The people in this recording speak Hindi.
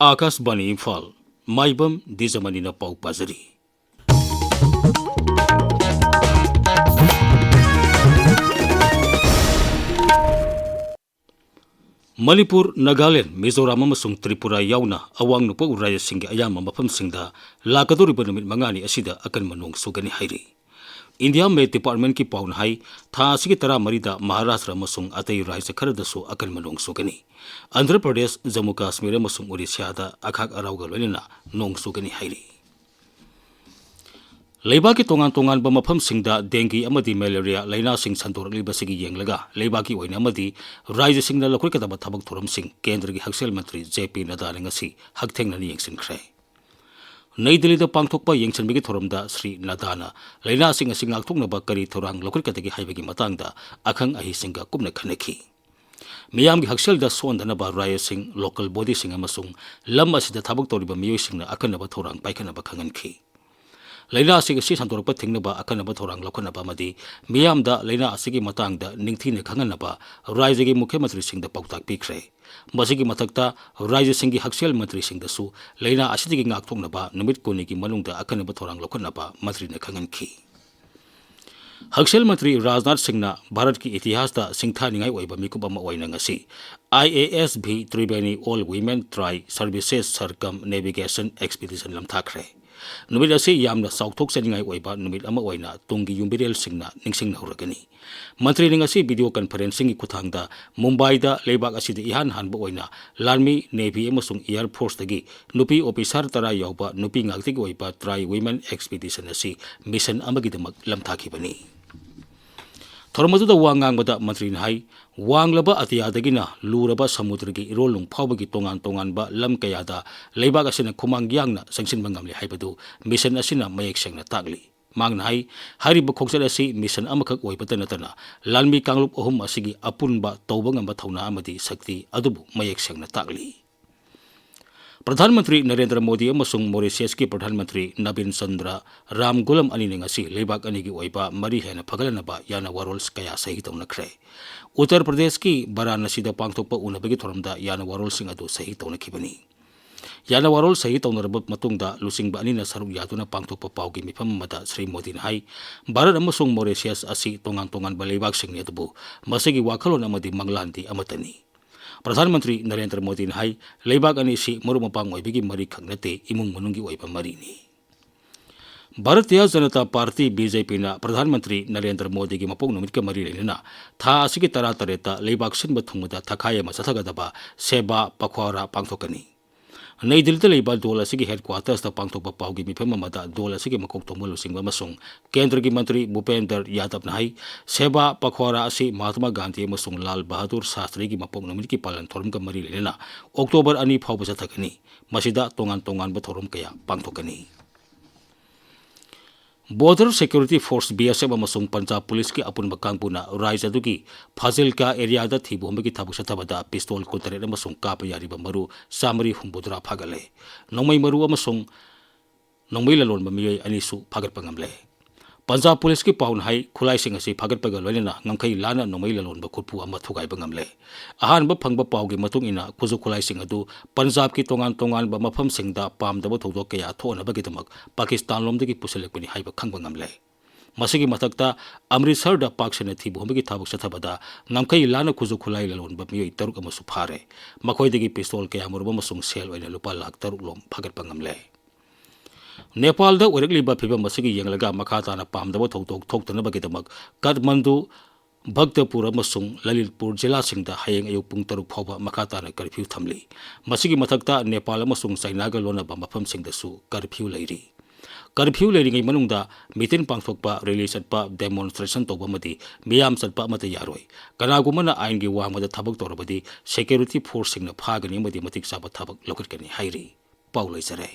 आकाशवाणी इम्फाल माइबम दिजमनी पाउ पाजरी। मणिपुर, नागालैंड, मिजोराम अमसुंग त्रिपुरा याउना अवांग नुपौ राज्यसिंग अयाम मफमसिंगदा लाकदोरिबा नुमित मंगानी असिदा अकनबा नोंग सुगनी हाइरी। इंडिया में डिपार्टमेंट की पाउन हाई था असिगी तरा मरीदा महाराष्ट्र अमसुंग अतई राज्य खरदसु अकनबा नोंग सुगनी। आंध्र प्रदेश, जम्मू काश्मीर अमसुंग उड़ीसादा अखाक अराउगा लोइना नोंग सुगनी हाइरी। लेबा की तोंगान तोंगान मफम सिंगदा डेंगी अमदी मलेरिया लाइना सिंग संतोरलिबसिगी येंगलगा लेबा की ओइना अमदी राज्य सिंगना लखोइकदबा थबक थोरम सिंग केंद्र की हक्सेल मंत्री जेपी नड्डा ngasi हकथेंगनानी येंगसिनख्रे। नई दिल्ली दा पांगथोकपा येंगसनबिगी थोरमदा श्री नड्डाना लाइना सिंग असि ngakthoknaba करी थोरांग लखोइकदगी हाइबगी मतंगदा अखंग अहि सिंगा कुमना खनेखी। मियाम की हक्सेल दा सोंदनबा राज्य सिंग लोकल बॉडी सिंग अमसुंग लम असिदा थबक तोरिबा मियोइ सिंगना अखनबा थोरांग पाइखनबा खंगनखी। लाइना असिग असि संतोरपा थिंगनबा अखनबा थोरांग लखनबा मदी मियामदा लाइना असिगी मतंगदा निंगथीने खंगनबा राज्य की मुख्यमंत्री सिंगदा पाउताक पिख्रे। मसिगी मथक्ता राज्य सिंगी हक्सेल मंत्री सिंगदसु लाइना असिदिगी ngakthoknaba नुमित कोनिगी मनुंगदा अखनबा थोरांग लखनबा मंत्रीने खंगनखी। हक्सेल मंत्री राजनाथ सिंहना भारत की इतिहास दा सिंगथानिंगाई ओइबा मिकुप अमा ओइना ngasi IAS भी Triveni all women tri services circumnavigation expedition लमथाखरे। नुमित असे यामना साउथोक चनिंगाई ओइबा नुमित अमा ओइना तुंगी युम्बिरेल सिंगना निंगसिंग हौरगनी। मंत्री ने ngasi वीडियो कॉन्फ्रेंसिंग की खुथांगदा मुंबईदा लेबाक असिदा इहान हानबा ओइना लार्मी नेवी अमसुंग एयर फोर्स दगी नुपी ऑफिसर तरा यावबा नुपी ngaktiगी ओइबा ट्राई वुमेन एक्सपीडिशन असि मिशन अमगिदमक लमथाखिबनी। थोरमजुदा वांगांगबदा मंत्री हाई वांगलबा अतियादगिना लूरबा समुद्र की इरोलुंग फावबगी तोंगान तोंगानबा लम कयादा लेबाक असिना खुमांग यांगना संगसिनबा ngamle हाइबदु मिशन असिना मयेक सेंगना तागली। मांगना हाई हारिबा खोक्चर असि मिशन अमखक ओइबता नतना लालमी कांगलुप अहुम असिगी अपुनबा तौबा ngamba थौना अमदी शक्ति अदुबु मयेक सेंगना तागली। प्रधानमंत्री नरेंद्र मोदी अमसुंग मॉरिशस की प्रधानमंत्री नवीन चंद्र रामगुलम अनिने ngasi लेबाक अनिगी ओइबा मरी हेना फगलनबा याना वारोल्स कया सही तौनख्रे। उत्तर प्रदेश की वाराणसीदा पांगथोकपा उनबगी थोरमदा याना वारोल्सिंग अदु सही तौनखिबनी। याना वारोल सही तौनरबा मतुंगदा लुसिंगबा अनिना सरुक यादुना पांगथोकपा पाउगी मिफम मदा श्री मोदी हाई भारत अमसुंग मॉरिशस असि तोंगान तोंगानबा लेबाक सिंगनि अदुबु मसिगी वाखलोन अमदी मंगलांदी अमतनी। प्रधानमंत्री नरेंद्र मोदी हाई लेबाक अनिसी मरुप मपांग ओइबगी मरी खंगनते इमुंग मनुंगी ओइबा मरीनी। भारतीय जनता पार्टी बीजेपी ना प्रधानमंत्री नरेंद्र मोदी की मपोंग नुमित के मरी लेना था असिगी तरा तरेता लेबाक सिनबा थुंगदा थखाय मा चथगदबा सेवा पखवारा पांगथोकनी। नई दिल्ली लेबा दोल असिगी हेडक्वार्टर्स दा पांगथोकपा पाउगी मिफम मदा दोल असिगी मकोक तोंबा लुसिंगबा अमसुंग केंद्र की मंत्री भूपेंद्र यादव हाई सेवा पखवारा असि महात्मा गांधी अमसुंग लाल बहादुर शास्त्री की मपोंग नुमित की पालन थोरम का मरी लेना अक्टोबर 2 फाउबा चथगनी। मसिदा तोंगान तोंगानबा थोरम कया पांगथोकनी। बॉर्डर सिक्योरिटी फोर्स BSF अमसुंग पंजाब पुलिस की अपुनबा कांगपुना राज्य दुगी फाजिलका एरियादा थीबुहमगी थाबुक सथबदा पिस्तौल 13 अमसुंग कापा यारिबा मरु सामरी हुंबुद्रा फागले। नोंमै मरु अमसुंग नोंमै ललोनबा मियोइ अनिसु फागतपा ngamle। पंजाब पुलिस की पाउन हाई खुलाइसिंग असि फागतपगा लोइना ngangkhai लाना नोंमै ललोनबा खुरपु अमा थुगाइबा ngamle। अहानबा फंगबा पाउगी मतुंग इना खुजु खुलाइसिंग अदु पंजाब की तोंगान तोंगानबा मफम सिंगदा पामदबा थौदोक कया थोनबगिदमक पाकिस्तान लोमदगी पुसलकपनि हाइबा खंगबा ngamle। मसिगी मथक्ता अमृतसरदा पाकसने थीबुहमगी थाबुक सथबदा ngangkhai लाना खुजु खुलाई ललोनबा मियोइ तरुक अमसु फारे। मखोइदगी पिस्तौल कया मरुबा अमसुंग सेल ओइना लुपा लाख 3 लोम फागतपा ngamle। नेपाल दा ओरकलिबा फिबम मसिगी येंगलगा मखाताना पामदबा थौदोक थोक्तनबगिदमक काठमांडू भक्तपुर अमसुंग ललितपुर जिला सिंगदा हयेंग अयुक पुंग 3 फाउबा मखाताना कर्फ्यू थमली। मसिगी मथक्ता नेपाल अमसुंग चाइनागा लोनबा मफम सिंगदसु कर्फ्यू लैरी। कर्फ्यू लेरिंगै मनुंगदा मीटिंग पांगथोकपा रैली चटपा डेमोन्स्ट्रेशन तौबा मदी मियाम चटपा मत यारोय। कनागुमना आइनगी वांगमदा थबक तौरबदी सिक्योरिटी फोर्स सिंगना फागनी मदी मतिक साबा थबक लौखटकनी हाइरी। पाउ लैजरे।